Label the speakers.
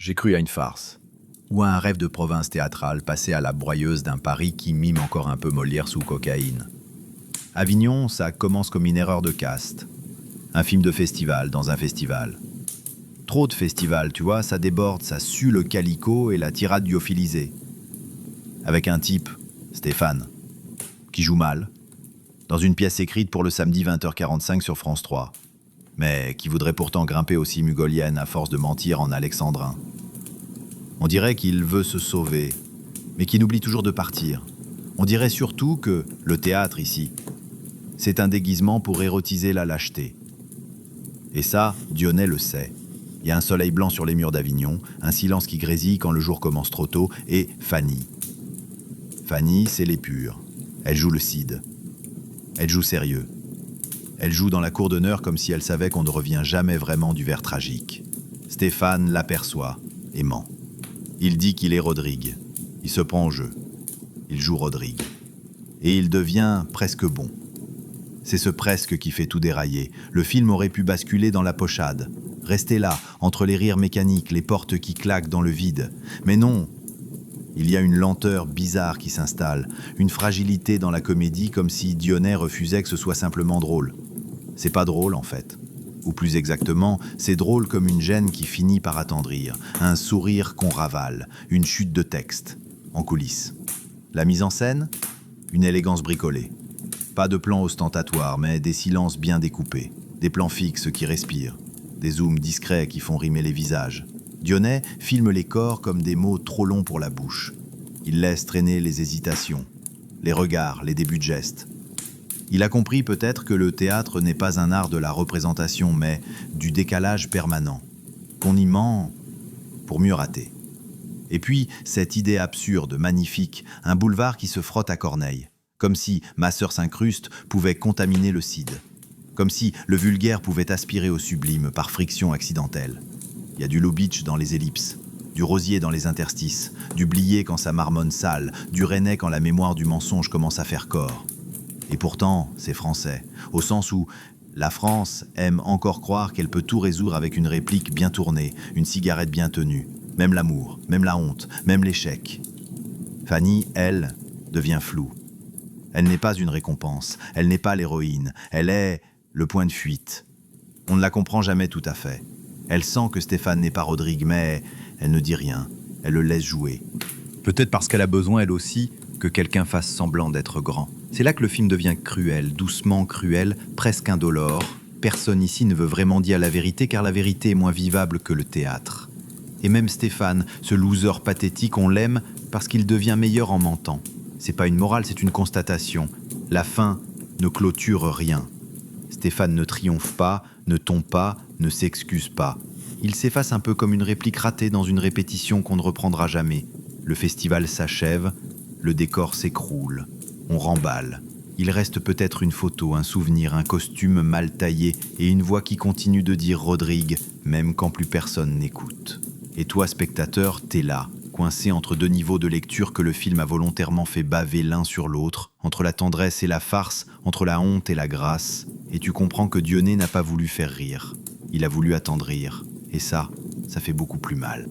Speaker 1: J'ai cru à une farce, ou à un rêve de province théâtrale passé à la broyeuse d'un Paris qui mime encore un peu Molière sous cocaïne. Avignon, ça commence comme une erreur de caste. Un film de festival dans un festival. Trop de festivals, tu vois, ça déborde, ça sue le calicot et la tirade lyophilisée. Avec un type, Stéphane, qui joue mal, dans une pièce écrite pour le samedi 20h45 sur France 3, mais qui voudrait pourtant grimper aussi mugolienne à force de mentir en alexandrin. On dirait qu'il veut se sauver, mais qu'il oublie toujours de partir. On dirait surtout que le théâtre ici, c'est un déguisement pour érotiser la lâcheté. Et ça, Dionnet le sait. Il y a un soleil blanc sur les murs d'Avignon, un silence qui grésille quand le jour commence trop tôt, et Fanny. Fanny, c'est l'épure. Elle joue le Cid. Elle joue sérieux. Elle joue dans la cour d'honneur comme si elle savait qu'on ne revient jamais vraiment du vers tragique. Stéphane l'aperçoit et ment. Il dit qu'il est Rodrigue. Il se prend au jeu. Il joue Rodrigue. Et il devient presque bon. C'est ce presque qui fait tout dérailler. Le film aurait pu basculer dans la pochade. Rester là, entre les rires mécaniques, les portes qui claquent dans le vide. Mais non, il y a une lenteur bizarre qui s'installe, une fragilité dans la comédie comme si Dionnet refusait que ce soit simplement drôle. C'est pas drôle en fait. Ou plus exactement, c'est drôle comme une gêne qui finit par attendrir, un sourire qu'on ravale, une chute de texte, en coulisses. La mise en scène ? Une élégance bricolée. Pas de plans ostentatoires, mais des silences bien découpés, des plans fixes qui respirent, des zooms discrets qui font rimer les visages. Dionnet filme les corps comme des mots trop longs pour la bouche. Il laisse traîner les hésitations, les regards, les débuts de gestes. Il a compris peut-être que le théâtre n'est pas un art de la représentation, mais du décalage permanent, qu'on y ment pour mieux rater. Et puis, cette idée absurde, magnifique, un boulevard qui se frotte à Corneille, comme si Ma sœur s'incruste pouvait contaminer le Cid, comme si le vulgaire pouvait aspirer au sublime par friction accidentelle. Il y a du Lubitsch dans les ellipses, du Rosier dans les interstices, du Blier quand ça marmonne sale, du Rennais quand la mémoire du mensonge commence à faire corps. Et pourtant, c'est français, au sens où la France aime encore croire qu'elle peut tout résoudre avec une réplique bien tournée, une cigarette bien tenue, même l'amour, même la honte, même l'échec. Fanny, elle, devient floue. Elle n'est pas une récompense, elle n'est pas l'héroïne, elle est le point de fuite. On ne la comprend jamais tout à fait. Elle sent que Stéphane n'est pas Rodrigue, mais elle ne dit rien, elle le laisse jouer. Peut-être parce qu'elle a besoin, elle aussi, que quelqu'un fasse semblant d'être grand. C'est là que le film devient cruel, doucement cruel, presque indolore. Personne ici ne veut vraiment dire la vérité, car la vérité est moins vivable que le théâtre. Et même Stéphane, ce loser pathétique, on l'aime parce qu'il devient meilleur en mentant. C'est pas une morale, c'est une constatation. La fin ne clôture rien. Stéphane ne triomphe pas, ne tombe pas, ne s'excuse pas. Il s'efface un peu comme une réplique ratée dans une répétition qu'on ne reprendra jamais. Le festival s'achève, le décor s'écroule, on remballe. Il reste peut-être une photo, un souvenir, un costume mal taillé et une voix qui continue de dire Rodrigue, même quand plus personne n'écoute. Et toi, spectateur, t'es là, coincé entre deux niveaux de lecture que le film a volontairement fait baver l'un sur l'autre, entre la tendresse et la farce, entre la honte et la grâce. Et tu comprends que Dionnet n'a pas voulu faire rire. Il a voulu attendrir. Et ça fait beaucoup plus mal.